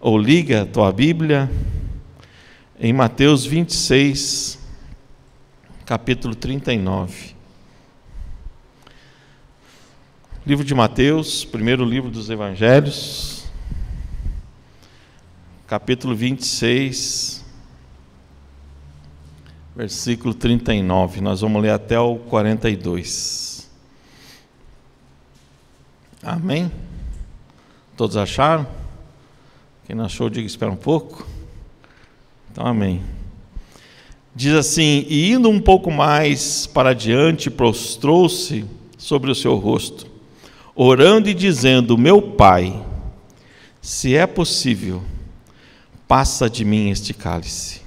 ou liga a tua Bíblia em Mateus 26, capítulo 39. Livro de Mateus, primeiro livro dos Evangelhos, capítulo 26, versículo 39. Nós vamos ler até o 42. Amém? Todos acharam? Quem não achou, diga espera um pouco. Então, amém. Diz assim: e indo um pouco mais para diante, prostrou-se sobre o seu rosto, orando e dizendo: meu Pai, se é possível, passa de mim este cálice.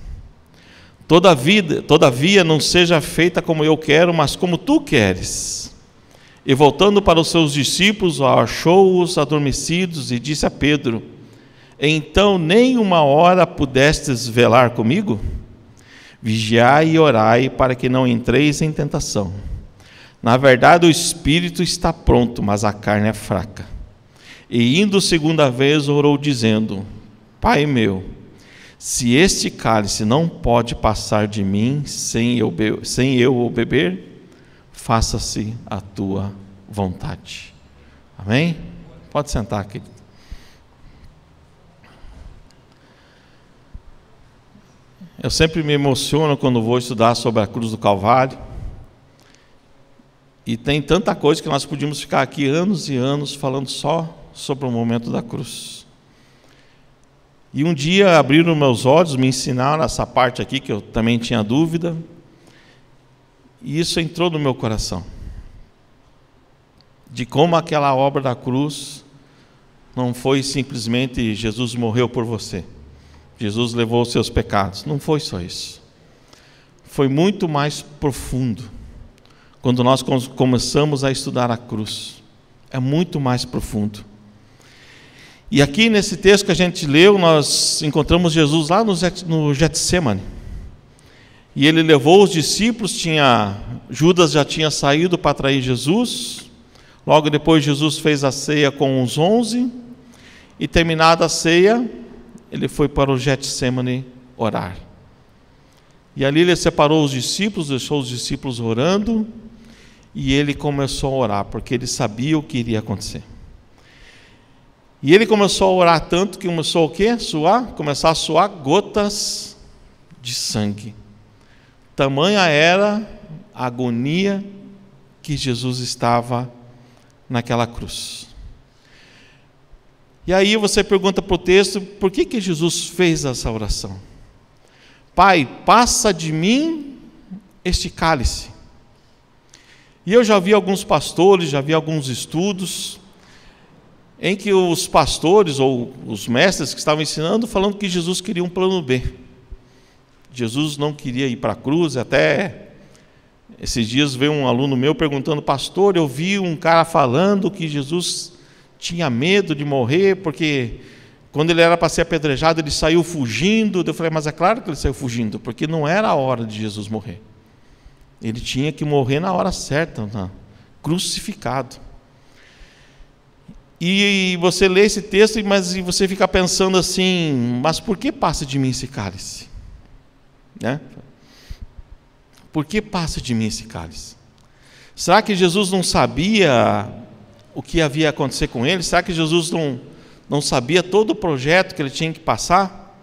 Todavia não seja feita como eu quero, mas como tu queres. E voltando para os seus discípulos, achou-os adormecidos e disse a Pedro: então nem uma hora pudestes velar comigo? Vigiai e orai para que não entreis em tentação. Na verdade o espírito está pronto, mas a carne é fraca. E indo segunda vez orou dizendo: Pai meu, se este cálice não pode passar de mim sem eu o beber, faça-se a tua vontade. Amém? Pode sentar, querido. Eu sempre me emociono quando vou estudar sobre a cruz do Calvário. E tem tanta coisa que nós podíamos ficar aqui anos e anos falando só sobre o momento da cruz. E um dia abriram meus olhos, me ensinaram essa parte aqui que eu também tinha dúvida. E isso entrou no meu coração. De como aquela obra da cruz não foi simplesmente Jesus morreu por você, Jesus levou os seus pecados. Não foi só isso. Foi muito mais profundo. Quando nós começamos a estudar a cruz, é muito mais profundo. E aqui nesse texto que a gente leu, nós encontramos Jesus lá no Getsemane. E ele levou os discípulos, Judas já tinha saído para trair Jesus. Logo depois Jesus fez a ceia com os 11. E terminada a ceia, ele foi para o Getsemane orar. E ali ele separou os discípulos, deixou os discípulos orando. E ele começou a orar, porque ele sabia o que iria acontecer. E ele começou a orar tanto que começou o quê? Começar a suar gotas de sangue. Tamanha era a agonia que Jesus estava naquela cruz. E aí você pergunta para o texto, por que Jesus fez essa oração? Pai, passa de mim este cálice. E eu já vi alguns pastores, já vi alguns estudos, em que os pastores ou os mestres que estavam ensinando, falando que Jesus queria um plano B. Jesus não queria ir para a cruz. Até esses dias veio um aluno meu perguntando: pastor, eu vi um cara falando que Jesus tinha medo de morrer, porque quando ele era para ser apedrejado, ele saiu fugindo. Eu falei: mas é claro que ele saiu fugindo, porque não era a hora de Jesus morrer. Ele tinha que morrer na hora certa, crucificado. E você lê esse texto, mas você fica pensando assim: mas por que passa de mim esse cálice? Né? Por que passa de mim esse cálice? Será que Jesus não sabia o que havia acontecer com ele? Será que Jesus não sabia todo o projeto que ele tinha que passar?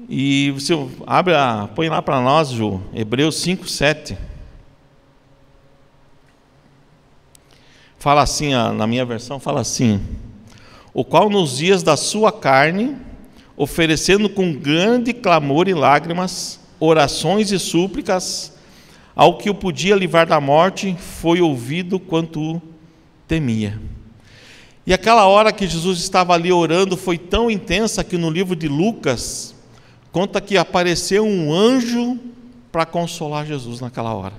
E você põe lá para nós, Ju, Hebreus 5:7. Fala assim, na minha versão fala assim: o qual nos dias da sua carne, oferecendo com grande clamor e lágrimas, orações e súplicas, ao que o podia livrar da morte, foi ouvido quanto temia. E aquela hora que Jesus estava ali orando foi tão intensa que no livro de Lucas conta que apareceu um anjo para consolar Jesus naquela hora.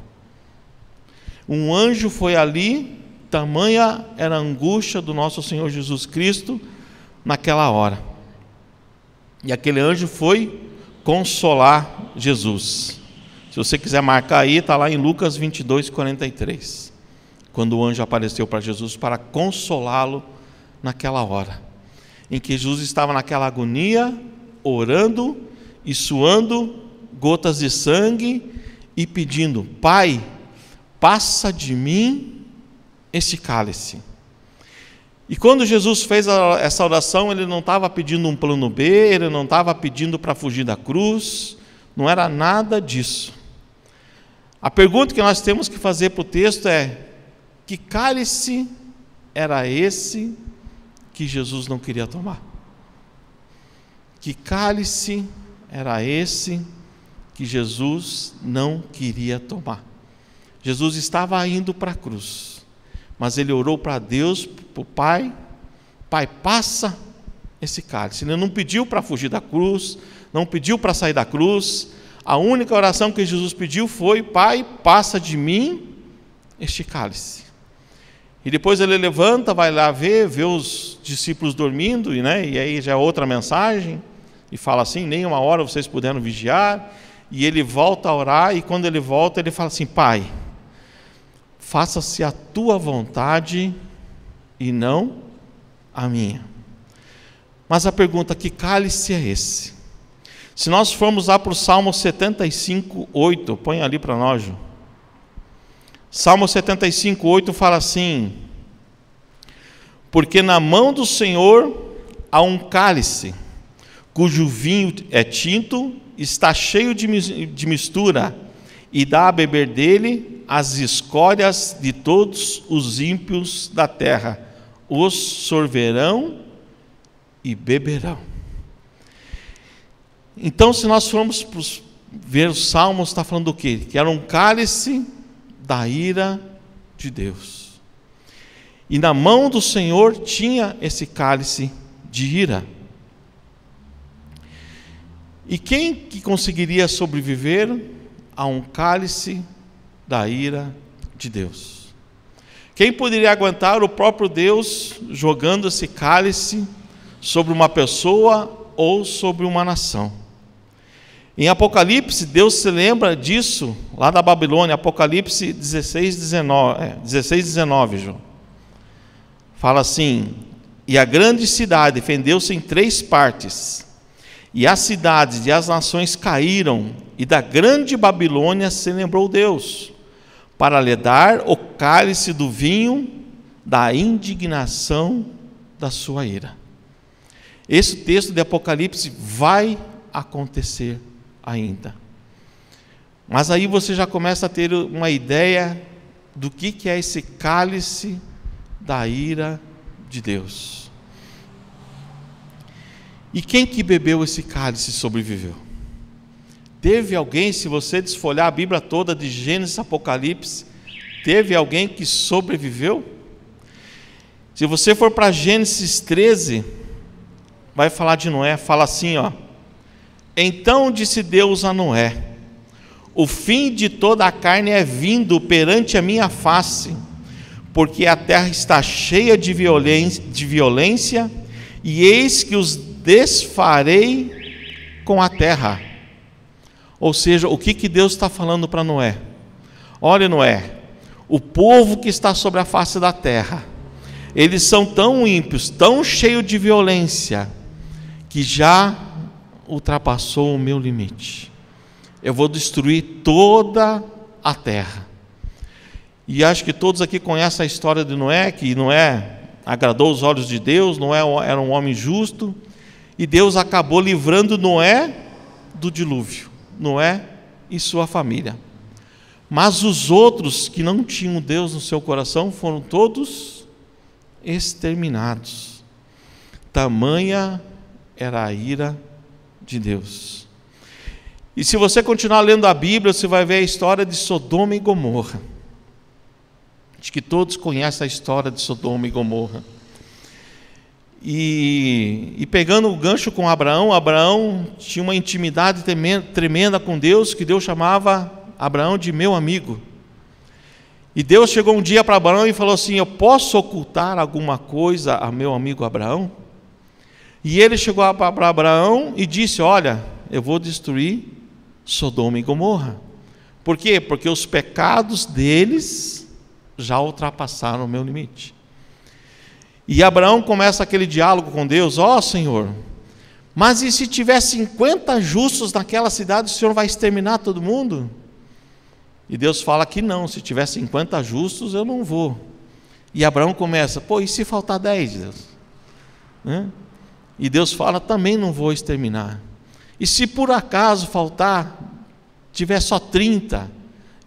Um anjo foi ali, tamanha era a angústia do nosso Senhor Jesus Cristo naquela hora. E aquele anjo foi consolar Jesus. Se você quiser marcar aí, está lá em Lucas 22:43. Quando o anjo apareceu para Jesus para consolá-lo naquela hora. em que Jesus estava naquela agonia, orando e suando gotas de sangue e pedindo: Pai, passa de mim este cálice. E quando Jesus fez essa oração, ele não estava pedindo um plano B, ele não estava pedindo para fugir da cruz, não era nada disso. A pergunta que nós temos que fazer para o texto é: que cálice era esse que Jesus não queria tomar? Que cálice era esse que Jesus não queria tomar? Jesus estava indo para a cruz, mas ele orou para Deus, para o Pai: Pai, passa esse cálice. Ele não pediu para fugir da cruz, não pediu para sair da cruz. A única oração que Jesus pediu foi: Pai, passa de mim este cálice. E depois ele levanta, vai lá vê os discípulos dormindo, e aí já é outra mensagem, e fala assim: nem uma hora vocês puderam vigiar. E ele volta a orar, e quando ele volta, ele fala assim: Pai, faça-se a tua vontade e não a minha. Mas a pergunta: que cálice é esse? Se nós formos lá para o Salmo 75, 8, põe ali para nós, Ju. Salmo 75, 8 fala assim: porque na mão do Senhor há um cálice, cujo vinho é tinto, está cheio de mistura, e dá a beber dele as escórias de todos os ímpios da terra, os sorverão e beberão. Então, se nós formos ver os Salmos, está falando do quê? Que era um cálice da ira de Deus. E na mão do Senhor tinha esse cálice de ira. E quem que conseguiria sobreviver a um cálice da ira de Deus? Quem poderia aguentar o próprio Deus jogando esse cálice sobre uma pessoa ou sobre uma nação? Em Apocalipse, Deus se lembra disso, lá da Babilônia, Apocalipse 16, 19, João. Fala assim: e a grande cidade fendeu-se em 3 partes, e as cidades e as nações caíram, e da grande Babilônia se lembrou Deus, para lhe dar o cálice do vinho da indignação da sua ira. Esse texto de Apocalipse vai acontecer ainda. Mas aí você já começa a ter uma ideia do que é esse cálice da ira de Deus. E quem que bebeu esse cálice sobreviveu? Teve alguém, se você desfolhar a Bíblia toda de Gênesis a Apocalipse, teve alguém que sobreviveu? Se você for para Gênesis 13, vai falar de Noé, fala assim, ó: então disse Deus a Noé: o fim de toda a carne é vindo perante a minha face, porque a terra está cheia de violência, e eis que os desfarei com a terra. Ou seja, o que Deus está falando para Noé? Olha, Noé, o povo que está sobre a face da terra, eles são tão ímpios, tão cheios de violência, que já ultrapassou o meu limite. Eu vou destruir toda a terra. E acho que todos aqui conhecem a história de Noé, que Noé agradou os olhos de Deus, Noé era um homem justo, e Deus acabou livrando Noé do dilúvio, Noé e sua família. Mas os outros que não tinham Deus no seu coração foram todos exterminados. Tamanha era a ira de Deus. E se você continuar lendo a Bíblia, você vai ver a história de Sodoma e Gomorra. Acho que todos conhecem a história de Sodoma e Gomorra. E pegando o gancho com Abraão, Abraão tinha uma intimidade tremenda com Deus, que Deus chamava Abraão de meu amigo. E Deus chegou um dia para Abraão e falou assim: eu posso ocultar alguma coisa a meu amigo Abraão? E ele chegou para Abraão e disse: olha, eu vou destruir Sodoma e Gomorra. Por quê? Porque os pecados deles já ultrapassaram o meu limite. E Abraão começa aquele diálogo com Deus: ó Senhor, mas e se tiver 50 justos naquela cidade, o Senhor vai exterminar todo mundo? E Deus fala que não, se tiver 50 justos eu não vou. E Abraão começa: pô, e se faltar 10, Deus? E Deus fala: também não vou exterminar. E se por acaso faltar, tiver só 30,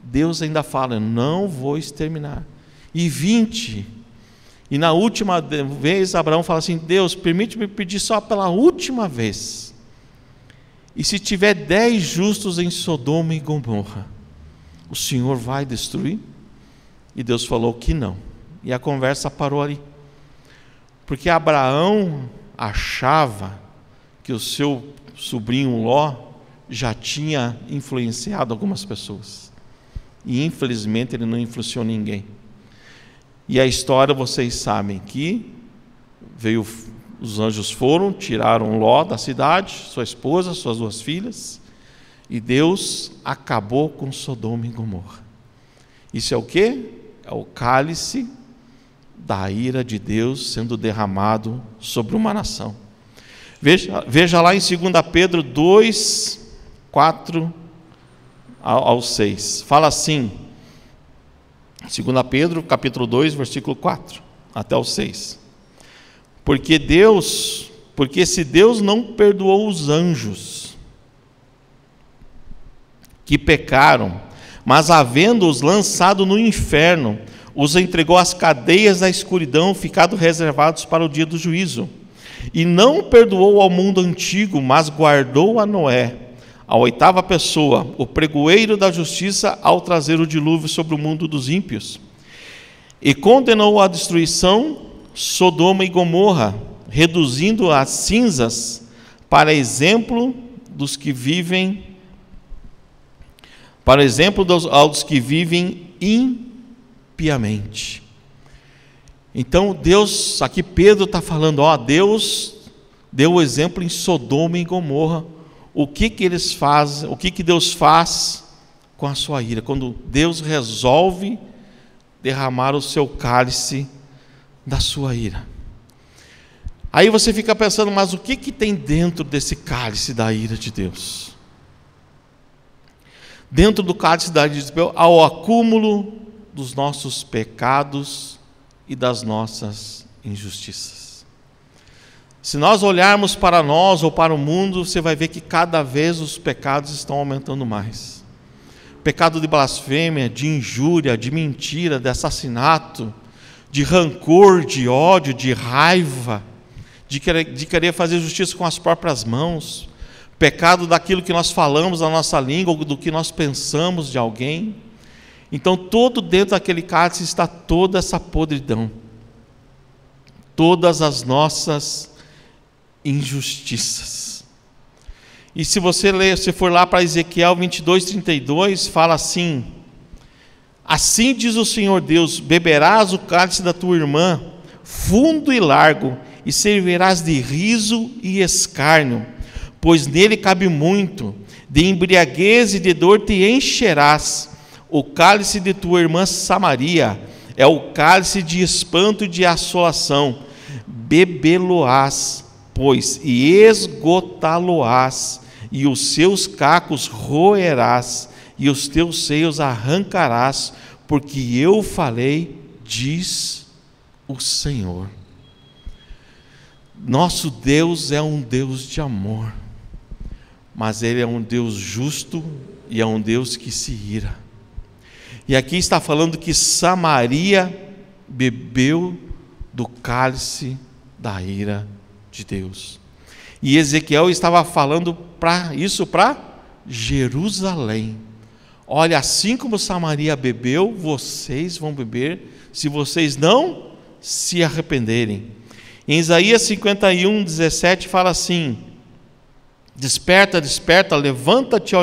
Deus ainda fala: não vou exterminar. E 20. E na última vez Abraão fala assim: Deus, permite-me pedir só pela última vez. E se tiver 10 justos em Sodoma e Gomorra, o Senhor vai destruir? E Deus falou que não. E a conversa parou ali. Porque Abraão achava que o seu sobrinho Ló já tinha influenciado algumas pessoas. E infelizmente ele não influenciou ninguém. E a história vocês sabem que os anjos foram, tiraram Ló da cidade, sua esposa, suas 2 filhas, e Deus acabou com Sodoma e Gomorra. Isso é o quê? É o cálice da ira de Deus sendo derramado sobre uma nação. Veja lá em 2 Pedro 2, 4 ao 6. Fala assim, 2 Pedro, capítulo 2, versículo 4 até o 6. Porque se Deus não perdoou os anjos que pecaram, mas havendo-os lançado no inferno, os entregou às cadeias da escuridão, ficado reservados para o dia do juízo. E não perdoou ao mundo antigo, mas guardou a Noé, a 8ª pessoa, o pregoeiro da justiça, ao trazer o dilúvio sobre o mundo dos ímpios. E condenou à destruição Sodoma e Gomorra, reduzindo as cinzas para exemplo aos que vivem impiamente. Então Deus, aqui Pedro está falando, Deus deu o exemplo em Sodoma e Gomorra. O que eles fazem, o que Deus faz com a sua ira, quando Deus resolve derramar o seu cálice da sua ira. Aí você fica pensando, mas o que tem dentro desse cálice da ira de Deus? Dentro do cálice da ira de Deus, há o acúmulo dos nossos pecados e das nossas injustiças. Se nós olharmos para nós ou para o mundo, você vai ver que cada vez os pecados estão aumentando mais. Pecado de blasfêmia, de injúria, de mentira, de assassinato, de rancor, de ódio, de raiva, de querer fazer justiça com as próprias mãos, pecado daquilo que nós falamos na nossa língua, ou do que nós pensamos de alguém. Então, todo dentro daquele cálice está toda essa podridão, todas as nossas injustiças. E se você ler, se for lá para Ezequiel 22:32, fala assim: assim diz o Senhor Deus, beberás o cálice da tua irmã, fundo e largo, e servirás de riso e escárnio, pois nele cabe muito, de embriaguez e de dor te encherás. O cálice de tua irmã Samaria é o cálice de espanto e de assolação. Bebê-lo-ás, pois, e esgotá-lo-ás, e os seus cacos roerás, e os teus seios arrancarás, porque eu falei, diz o Senhor. Nosso Deus é um Deus de amor, mas Ele é um Deus justo e é um Deus que se ira. E aqui está falando que Samaria bebeu do cálice da ira de Deus. E Ezequiel estava falando isso para Jerusalém. Olha, assim como Samaria bebeu, vocês vão beber, se vocês não se arrependerem. Em Isaías 51:17 fala assim: desperta, desperta, levanta-te,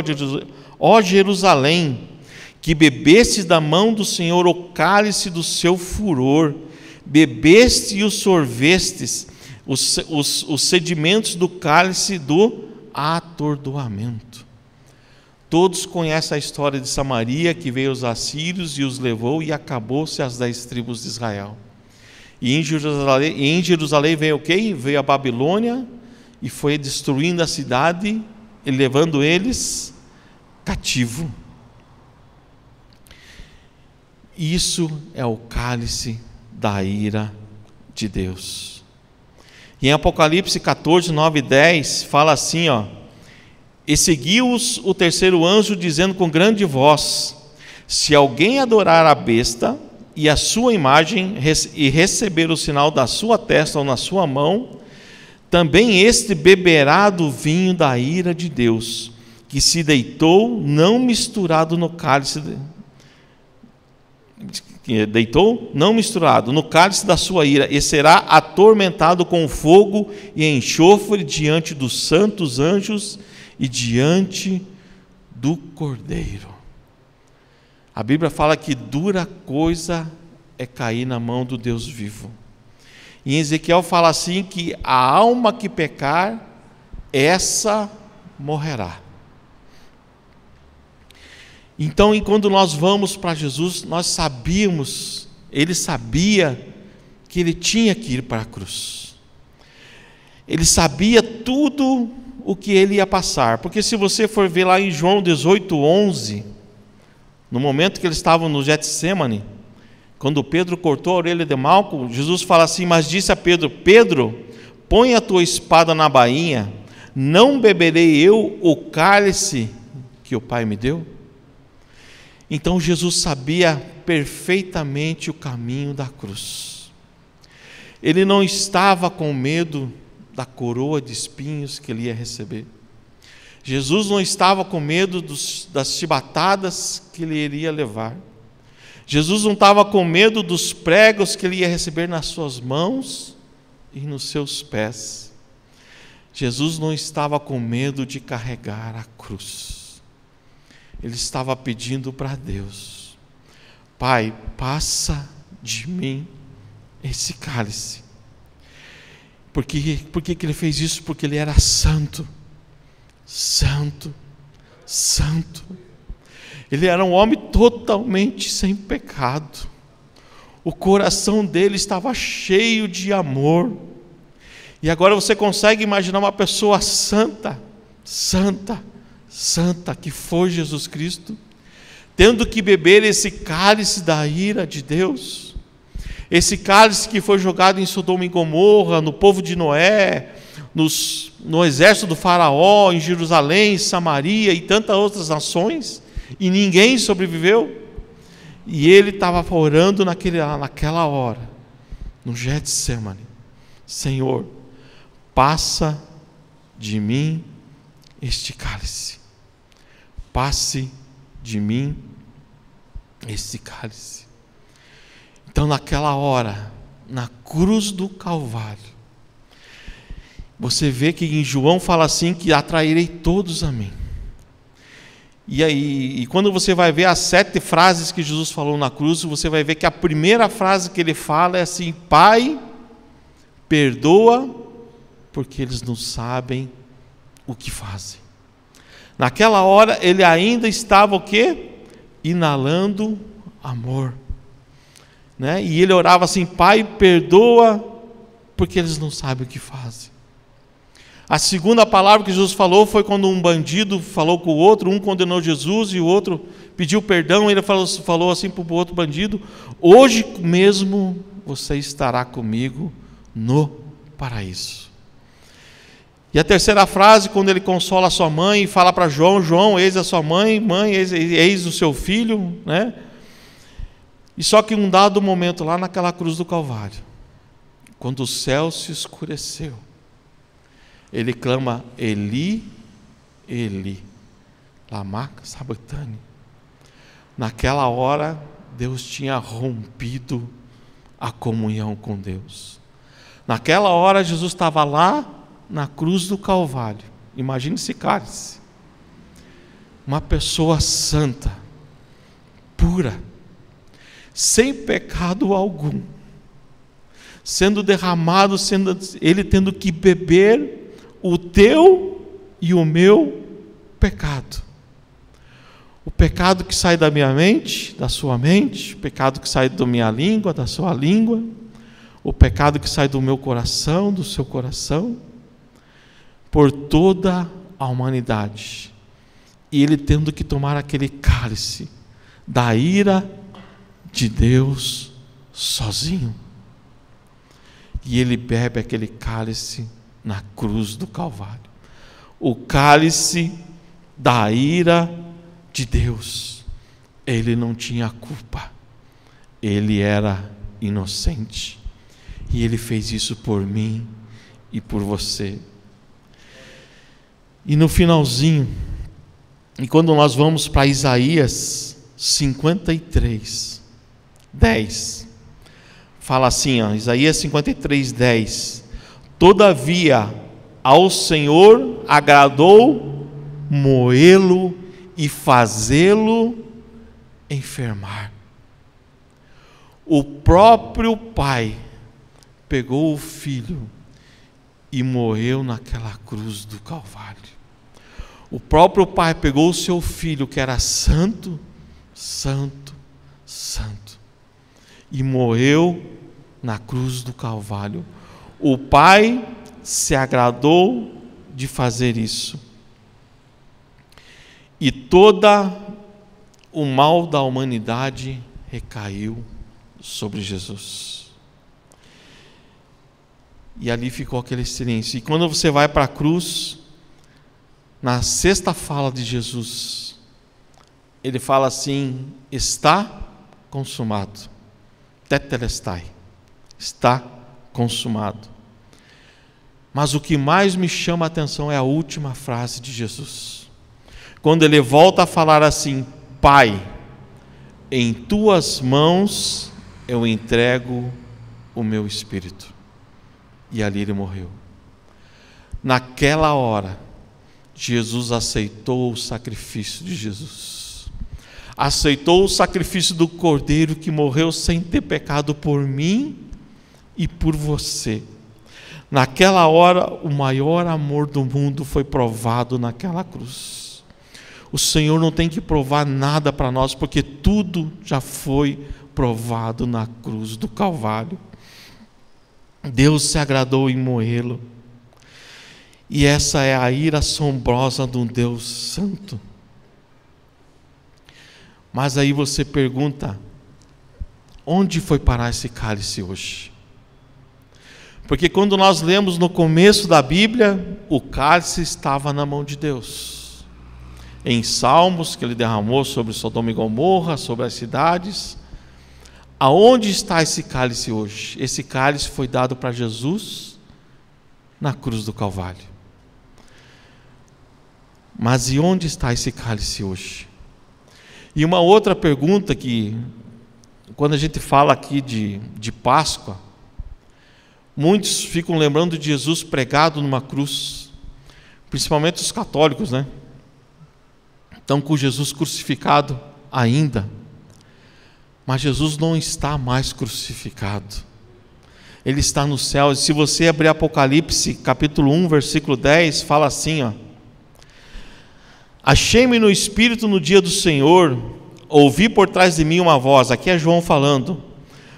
ó Jerusalém, que bebestes da mão do Senhor o cálice do seu furor, bebeste e o sorvestes, os sedimentos do cálice do atordoamento. Todos conhecem a história de Samaria, que veio os assírios e os levou, e acabou-se as 10 tribos de Israel. E em Jerusalém veio o quê? Veio a Babilônia e foi destruindo a cidade e levando eles cativo. Isso é o cálice da ira de Deus. E em Apocalipse 14, 9 e 10, fala assim, ó: e seguiu-os o terceiro anjo, dizendo com grande voz: se alguém adorar a besta e a sua imagem e receber o sinal da sua testa ou na sua mão, também este beberá do vinho da ira de Deus, que se deitou não misturado no cálice no cálice da sua ira, e será atormentado com fogo e enxofre diante dos santos anjos e diante do Cordeiro. A Bíblia fala que dura coisa é cair na mão do Deus vivo. E em Ezequiel fala assim que a alma que pecar, essa morrerá. Então, quando nós vamos para Jesus, nós sabíamos, ele sabia que ele tinha que ir para a cruz. Ele sabia tudo o que ele ia passar, porque se você for ver lá em João 18:11, no momento que eles estavam no Getsêmani, quando Pedro cortou a orelha de Malco, Jesus fala assim: mas disse a Pedro: Pedro, põe a tua espada na bainha, não beberei eu o cálice que o Pai me deu? Então Jesus sabia perfeitamente o caminho da cruz. Ele não estava com medo da coroa de espinhos que ele ia receber. Jesus não estava com medo das chibatadas que ele iria levar. Jesus não estava com medo dos pregos que ele ia receber nas suas mãos e nos seus pés. Jesus não estava com medo de carregar a cruz. Ele estava pedindo para Deus: Pai, passa de mim esse cálice. Por que ele fez isso? Porque ele era santo, santo, santo. Ele era um homem totalmente sem pecado. O coração dele estava cheio de amor. E agora você consegue imaginar uma pessoa santa, santa, santa, que foi Jesus Cristo, tendo que beber esse cálice da ira de Deus, esse cálice que foi jogado em Sodoma e Gomorra, no povo de Noé, no exército do faraó, em Jerusalém, Samaria e tantas outras nações, e ninguém sobreviveu. E ele estava orando naquela hora, no Getsêmani: Senhor, passa de mim este cálice. Passe de mim este cálice. Então, naquela hora, na cruz do Calvário, você vê que em João fala assim, que atrairei todos a mim. E quando você vai ver as 7 frases que Jesus falou na cruz, você vai ver que a primeira frase que ele fala é assim: Pai, perdoa, porque eles não sabem o que fazem. Naquela hora ele ainda estava o quê? Inalando amor, né? E ele orava assim: Pai, perdoa, porque eles não sabem o que fazem. A segunda palavra que Jesus falou foi quando um bandido falou com o outro, um condenou Jesus e o outro pediu perdão. Ele falou assim para o outro bandido: hoje mesmo você estará comigo no paraíso. E a terceira frase, quando ele consola a sua mãe e fala para João: João, eis a sua mãe, mãe, eis o seu filho, né? E só que um dado momento lá naquela cruz do Calvário, quando o céu se escureceu, ele clama: Eli, Eli, lama sabachthani. Naquela hora, Deus tinha rompido a comunhão com Deus. Naquela hora, Jesus estava lá na cruz do Calvário. Imagine esse cálice. Uma pessoa santa, pura, sem pecado algum, sendo derramado, ele tendo que beber o teu e o meu pecado. O pecado que sai da minha mente, da sua mente, o pecado que sai da minha língua, da sua língua, o pecado que sai do meu coração, do seu coração, por toda a humanidade. E ele tendo que tomar aquele cálice da ira de Deus sozinho. E ele bebe aquele cálice na cruz do Calvário. O cálice da ira de Deus. Ele não tinha culpa. Ele era inocente. E ele fez isso por mim e por você. E no finalzinho, e quando nós vamos para Isaías 53, 10, fala assim, ó, Isaías 53, 10: todavia ao Senhor agradou moê-lo e fazê-lo enfermar. O próprio Pai pegou o Filho e morreu naquela cruz do Calvário. O próprio Pai pegou o seu Filho, que era santo, santo, santo, e morreu na cruz do Calvário. O Pai se agradou de fazer isso. E todo o mal da humanidade recaiu sobre Jesus. E ali ficou aquele silêncio. E quando você vai para a cruz, na sexta fala de Jesus, ele fala assim: está consumado. Tetelestai. Está consumado. Mas o que mais me chama a atenção é a última frase de Jesus. Quando ele volta a falar assim: Pai, em tuas mãos eu entrego o meu espírito. E ali ele morreu. Naquela hora, Jesus aceitou o sacrifício de Jesus. Aceitou o sacrifício do Cordeiro que morreu sem ter pecado por mim e por você. Naquela hora, o maior amor do mundo foi provado naquela cruz. O Senhor não tem que provar nada para nós, porque tudo já foi provado na cruz do Calvário. Deus se agradou em morrê-lo. E essa é a ira assombrosa de um Deus santo. Mas aí você pergunta: onde foi parar esse cálice hoje? Porque quando nós lemos no começo da Bíblia, o cálice estava na mão de Deus. Em Salmos, que ele derramou sobre Sodoma e Gomorra, sobre as cidades. Aonde está esse cálice hoje? Esse cálice foi dado para Jesus na cruz do Calvário. Mas e onde está esse cálice hoje? E uma outra pergunta que, quando a gente fala aqui de Páscoa, muitos ficam lembrando de Jesus pregado numa cruz, principalmente os católicos, né? Estão com Jesus crucificado ainda. Mas Jesus não está mais crucificado. Ele está no céu. E se você abrir Apocalipse, capítulo 1, versículo 10, fala assim, ó: achei-me no Espírito no dia do Senhor, ouvi por trás de mim uma voz, aqui é João falando,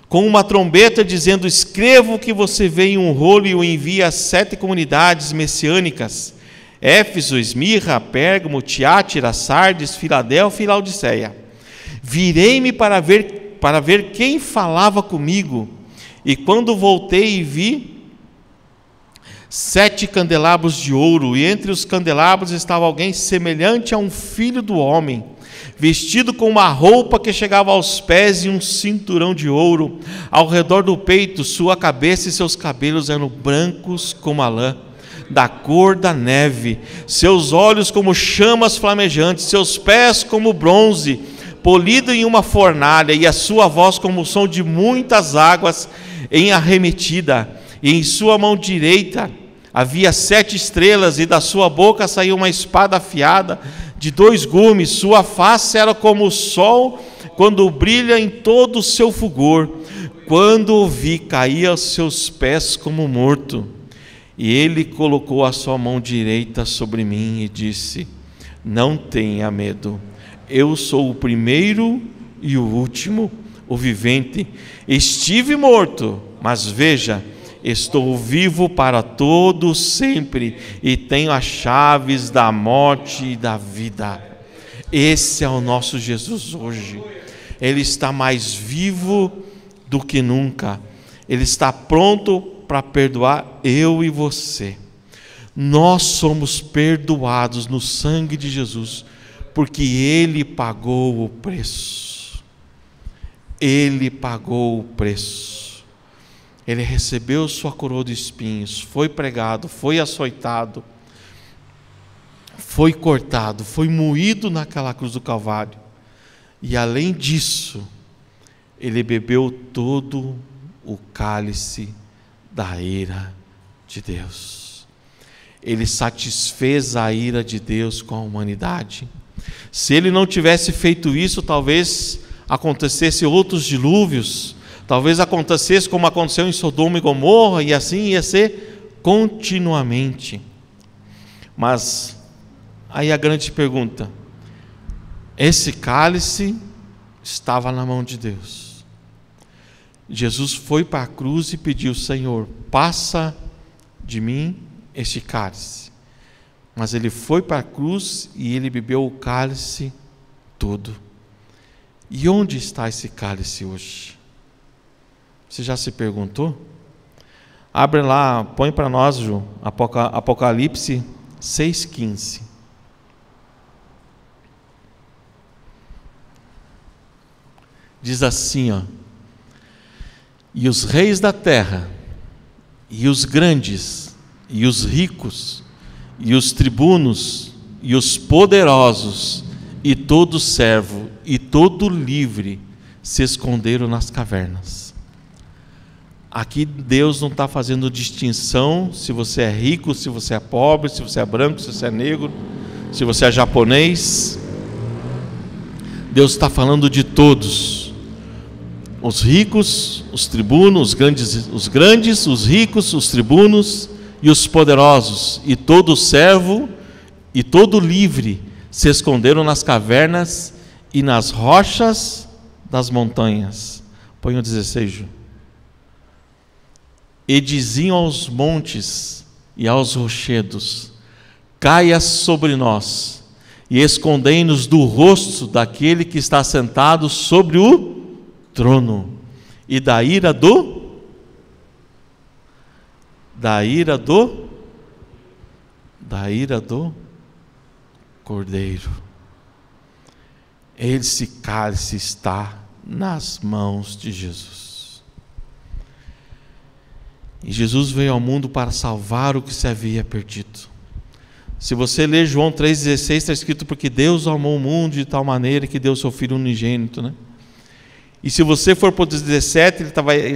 com uma trombeta dizendo: escreva o que você vê em um rolo e o envie às 7 comunidades messiânicas: Éfeso, Esmirna, Pérgamo, Tiátira, Sardes, Filadélfia e Laodiceia. Virei-me para ver quem falava comigo, e quando voltei e vi 7 candelabros de ouro, e entre os candelabros estava alguém semelhante a um filho do homem, vestido com uma roupa que chegava aos pés e um cinturão de ouro ao redor do peito. Sua cabeça e seus cabelos eram brancos como a lã, da cor da neve, seus olhos como chamas flamejantes, seus pés como bronze polido em uma fornalha, e a sua voz como o som de muitas águas em arremetida. E em sua mão direita havia 7 estrelas, e da sua boca saía uma espada afiada de 2 gumes. Sua face era como o sol quando brilha em todo o seu fulgor. Quando o vi, caía aos seus pés como morto. E ele colocou a sua mão direita sobre mim e disse: não tenha medo, eu sou o primeiro e o último, o vivente. Estive morto, mas veja, estou vivo para todo sempre e tenho as chaves da morte e da vida. Esse é o nosso Jesus hoje. Ele está mais vivo do que nunca. Ele está pronto para perdoar eu e você. Nós somos perdoados no sangue de Jesus, porque Ele pagou o preço. Ele pagou o preço. Ele recebeu sua coroa de espinhos, foi pregado, foi açoitado, foi cortado, foi moído naquela cruz do Calvário. E além disso, Ele bebeu todo o cálice da ira de Deus. Ele satisfez a ira de Deus com a humanidade. Se Ele não tivesse feito isso, talvez acontecesse outros dilúvios, talvez acontecesse como aconteceu em Sodoma e Gomorra, e assim ia ser continuamente. Mas aí a grande pergunta: esse cálice estava na mão de Deus. Jesus foi para a cruz e pediu: Senhor, passa de mim este cálice. Mas Ele foi para a cruz e Ele bebeu o cálice todo. E onde está esse cálice hoje? Você já se perguntou? Abre lá, põe para nós, Ju, Apocalipse 6,15. Diz assim, ó: e os reis da terra, e os grandes, e os ricos, e os tribunos, e os poderosos, e todo servo, e todo livre, se esconderam nas cavernas. Aqui Deus não está fazendo distinção se você é rico, se você é pobre, se você é branco, se você é negro, se você é japonês. Deus está falando de todos. Os ricos, os tribunos, os grandes, os ricos, os tribunos e os poderosos, e todo servo e todo livre se esconderam nas cavernas e nas rochas das montanhas. Põe o 16, Ju. E diziam aos montes e aos rochedos: caia sobre nós e escondei-nos do rosto daquele que está sentado sobre o trono e da ira do Cordeiro. Esse cálice está nas mãos de Jesus. E Jesus veio ao mundo para salvar o que se havia perdido. Se você ler João 3,16, está escrito: porque Deus amou o mundo de tal maneira que deu seu Filho unigênito, né? E se você for para o 17,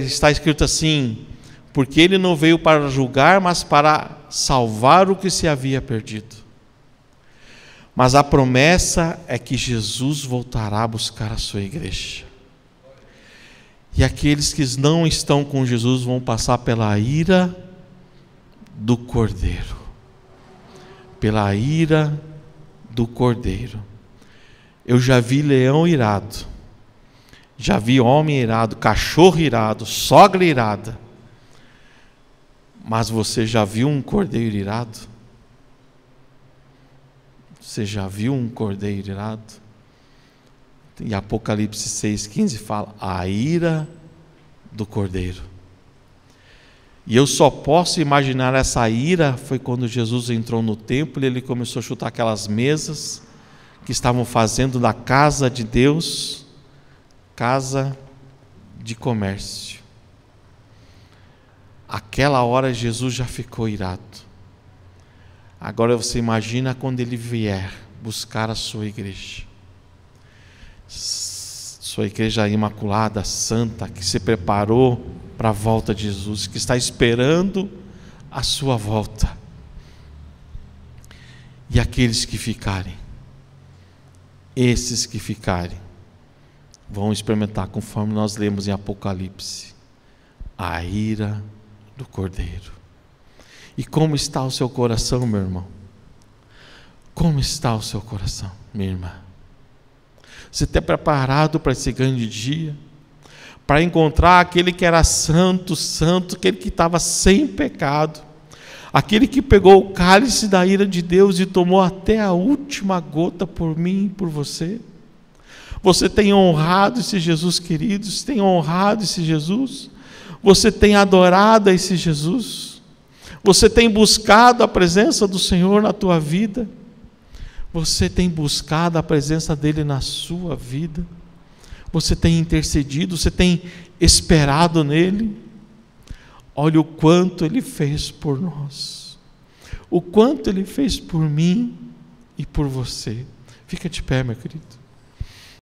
está escrito assim: porque Ele não veio para julgar, mas para salvar o que se havia perdido. Mas a promessa é que Jesus voltará a buscar a sua igreja. E aqueles que não estão com Jesus vão passar pela ira do Cordeiro. Pela ira do Cordeiro. Eu já vi leão irado, já vi homem irado, cachorro irado, sogra irada. Mas você já viu um cordeiro irado? Você já viu um cordeiro irado? E Apocalipse 6,15 fala: a ira do cordeiro. E eu só posso imaginar essa ira foi quando Jesus entrou no templo e Ele começou a chutar aquelas mesas que estavam fazendo da casa de Deus casa de comércio. Aquela hora Jesus já ficou irado. Agora você imagina quando Ele vier buscar a sua igreja. Sua igreja imaculada, santa, que se preparou para a volta de Jesus, que está esperando a sua volta. E aqueles que ficarem, esses que ficarem, vão experimentar, conforme nós lemos em Apocalipse, a ira do Cordeiro. E como está o seu coração, meu irmão? Como está o seu coração, minha irmã? Você está preparado para esse grande dia? para encontrar aquele que era santo, santo, aquele que estava sem pecado, aquele que pegou o cálice da ira de Deus e tomou até a última gota por mim e por você. Você tem honrado esse Jesus, queridos? Tem honrado esse Jesus? Você tem adorado esse Jesus? Você tem buscado a presença do Senhor na tua vida? Você tem buscado a presença dele na sua vida? Você tem intercedido? Você tem esperado nele? Olha o quanto ele fez por nós, o quanto ele fez por mim e por você. Fica de pé, meu querido.